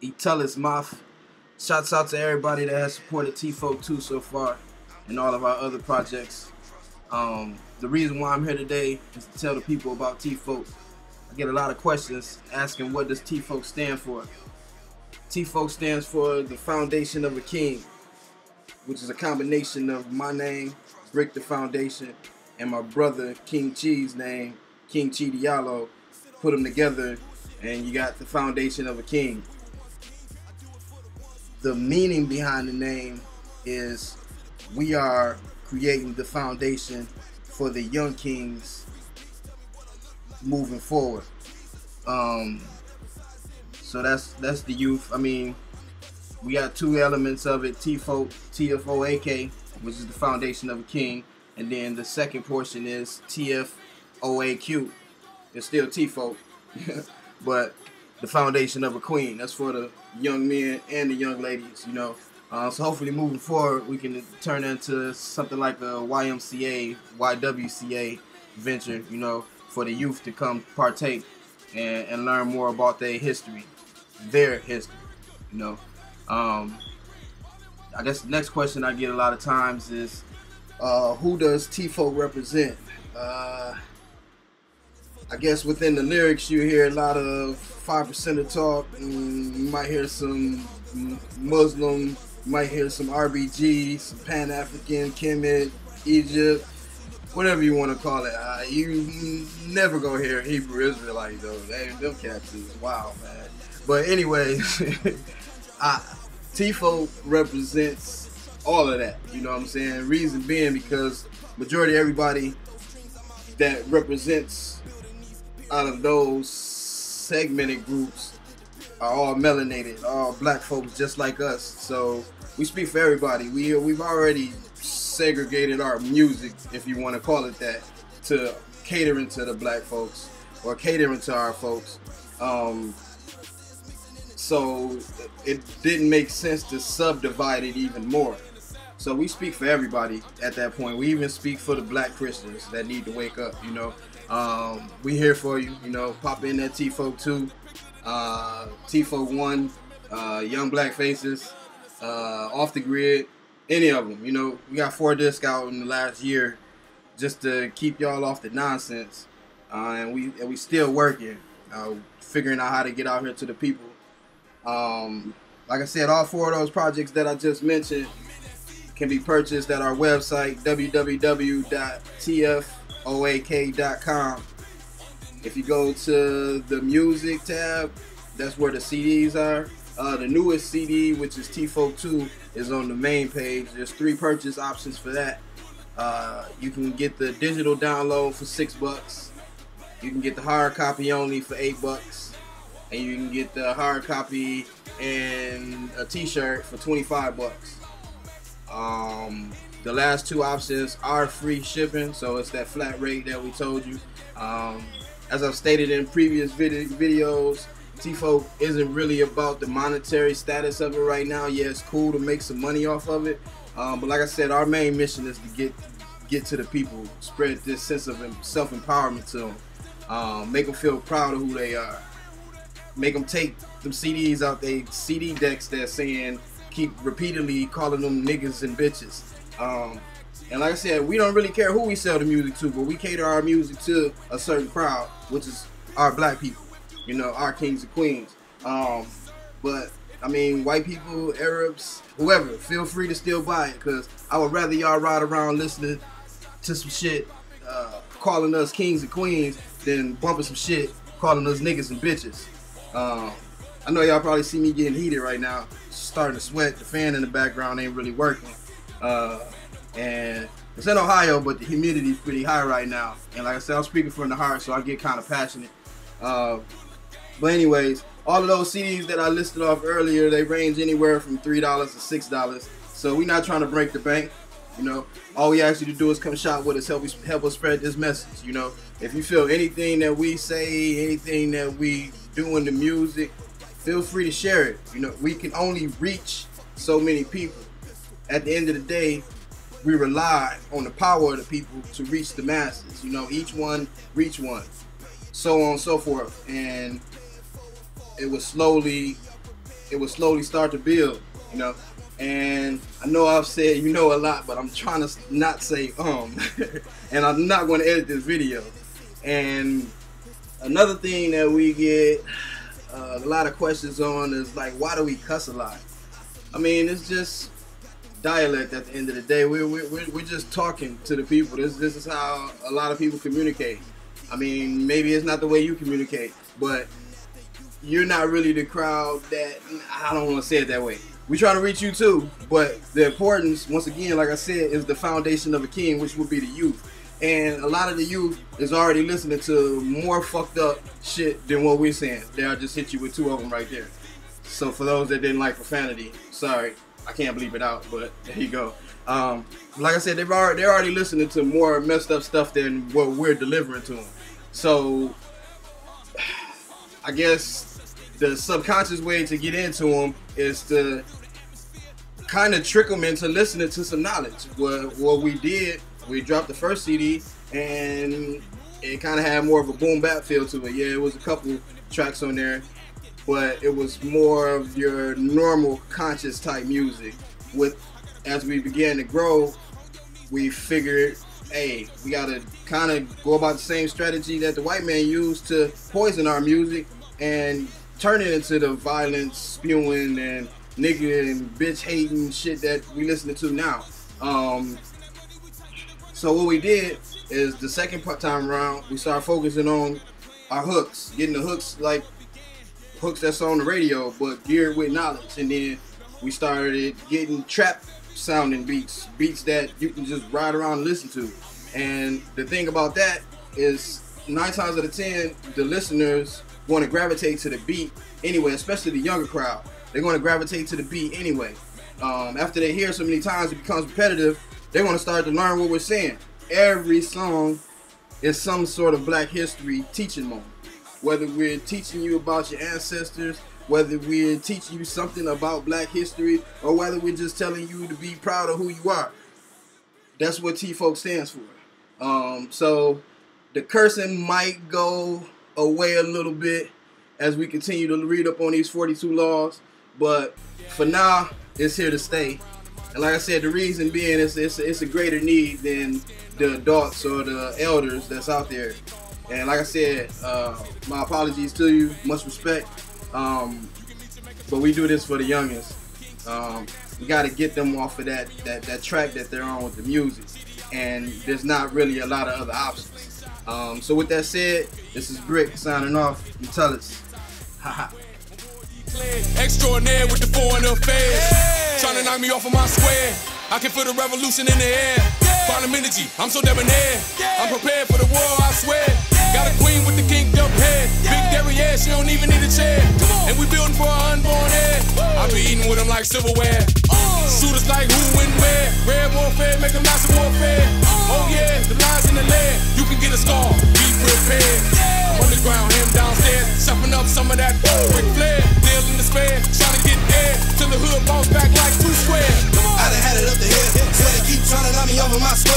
ETULAS Moth. Shouts out to everybody that has supported T-Folk 2 so far and all of our other projects. The reason why I'm here today is to tell the people about T-Folk. I get a lot of questions asking what does T-Folk stand for. T-Folk stands for the Foundation of a King, which is a combination of my name, Brick the Foundation, and my brother King Chi's name, King Chi Diallo. Put them together and you got the Foundation of a King. The meaning behind the name is we are creating the foundation for the young kings moving forward. So that's the youth. I mean, we got two elements of it: T-Folk, TFOAK, which is the foundation of a king, and then the second portion is TFOAQ. It's still T-Folk, but the foundation of a queen. That's for the young men and the young ladies, you know. So hopefully moving forward, we can turn into something like a YMCA, YWCA venture, you know, for the youth to come partake and learn more about their history, you know. I guess the next question I get a lot of times is, who does T-Folk represent? I guess within the lyrics you hear a lot of 5% of talk. You might hear some Muslim, you might hear some RBG, some Pan-African, Kemet, Egypt, whatever you want to call it. You never gonna hear Hebrew Israelite though. Them cats is wild, man. But anyways, T-Folk represents all of that. You know what I'm saying? Reason being because majority of everybody that represents out of those segmented groups are all melanated, all black folks just like us. So we speak for everybody. We've already segregated our music, if you want to call it that, to catering to the black folks or catering to our folks. So it didn't make sense to subdivide it even more. So we speak for everybody at that point. We even speak for the black Christians that need to wake up, you know. We here for you, you know. Pop in that T-Folk 2, T-Folk 1, Young Black Faces, Off the Grid, any of them, you know. We got 4 discs out in the last year just to keep y'all off the nonsense. And we still working, figuring out how to get out here to the people. Like I said, all 4 of those projects that I just mentioned can be purchased at our website, www.tfoak.com. If you go to the music tab, that's where the CDs are. The newest CD, which is T-Folk 2, is on the main page. There's 3 purchase options for that. You can get the digital download for $6. You can get the hard copy only for $8. And you can get the hard copy and a t-shirt for $25. The last 2 options are free shipping, so it's that flat rate that we told you. As I've stated in previous videos, T-Folk isn't really about the monetary status of it right now. Yeah, it's cool to make some money off of it, but like I said, our main mission is to get to the people, spread this sense of self-empowerment to them, make them feel proud of who they are, make them take them CDs out they CD decks that's saying, keep repeatedly calling them niggas and bitches. And like I said, we don't really care who we sell the music to, but we cater our music to a certain crowd, which is our black people, you know, our kings and queens. But I mean, white people, Arabs, whoever, feel free to still buy it, because I would rather y'all ride around listening to some shit calling us kings and queens than bumping some shit calling us niggas and bitches. I know y'all probably see me getting heated right now, starting to sweat. The fan in the background ain't really working. And it's in Ohio, but the humidity is pretty high right now. And like I said, I'm speaking from the heart, so I get kind of passionate. But anyways, all of those CDs that I listed off earlier, they range anywhere from $3 to $6. So we're not trying to break the bank. You know, all we ask you to do is come shop with us, help us spread this message. You know, if you feel anything that we say, anything that we do in the music, feel free to share it. You know, we can only reach so many people. At the end of the day, we rely on the power of the people to reach the masses. You know, each one reach one, so on and so forth. And it was slowly it would slowly start to build, you know. And I know I've said you know a lot, but I'm trying to not say and I'm not going to edit this video. And another thing that we get a lot of questions on is like, why do we cuss a lot? I mean, it's just dialect at the end of the day. We're just talking to the people. This is how a lot of people communicate. I mean, maybe it's not the way you communicate, but you're not really the crowd that, I don't want to say it that way. We try to reach you too, but the importance, once again, like I said, is the foundation of a king, which would be the youth. And a lot of the youth is already listening to more fucked up shit than what we're saying. They'll just hit you with 2 of them right there. So for those that didn't like profanity, sorry, I can't bleep it out, but there you go. Like I said, they're already listening to more messed up stuff than what we're delivering to them. So I guess the subconscious way to get into them is to kind of trick them into listening to some knowledge. What we did, we dropped the first CD and it kind of had more of a boom bap feel to it. Yeah, it was a couple tracks on there, but it was more of your normal conscious type music. As we began to grow, we figured, hey, we gotta kind of go about the same strategy that the white man used to poison our music and turn it into the violence spewing and nigga and bitch hating shit that we listening to now. So what we did is the second time around, we started focusing on our hooks, getting the hooks like hooks that's on the radio, but geared with knowledge. And then we started getting trap sounding beats that you can just ride around and listen to. And the thing about that is 9 times out of 10, the listeners want to gravitate to the beat anyway, especially the younger crowd. They're going to gravitate to the beat anyway. After they hear so many times it becomes repetitive, they're going to start to learn what we're saying. Every song is some sort of Black history teaching moment. Whether we're teaching you about your ancestors, whether we're teaching you something about Black history, or whether we're just telling you to be proud of who you are. That's what T-Folk stands for. So the cursing might go away a little bit as we continue to read up on these 42 laws, but for now, it's here to stay. And like I said, the reason being it's a greater need than the adults or the elders that's out there. And like I said, my apologies to you, much respect. But we do this for the youngins. We got to get them off of that track that they're on with the music. And there's not really a lot of other options. So with that said, this is Brick signing off. ETULAS. Haha. Extraordinaire with the foreign affairs. Trying to knock me off of my square. I can feel the revolution in the air. Quantum energy, I'm so debonair. I'm prepared for the war, I swear. Got a queen with the kinked up head. Big derriere, she don't even need a chair. And we building for an unborn heir. I be eating with them like silverware. Shooters like who and where. Rare warfare, make them massive warfare. Oh yeah, the lines in the lair. You can get a scar, be prepared. I'm on the ground, him downstairs. Chopping up some of that brick flare. Deal in despair, trying to get air. Till the hood bounce back like 2 square. I done had it up the hill, so they keep trying to knock me over my square.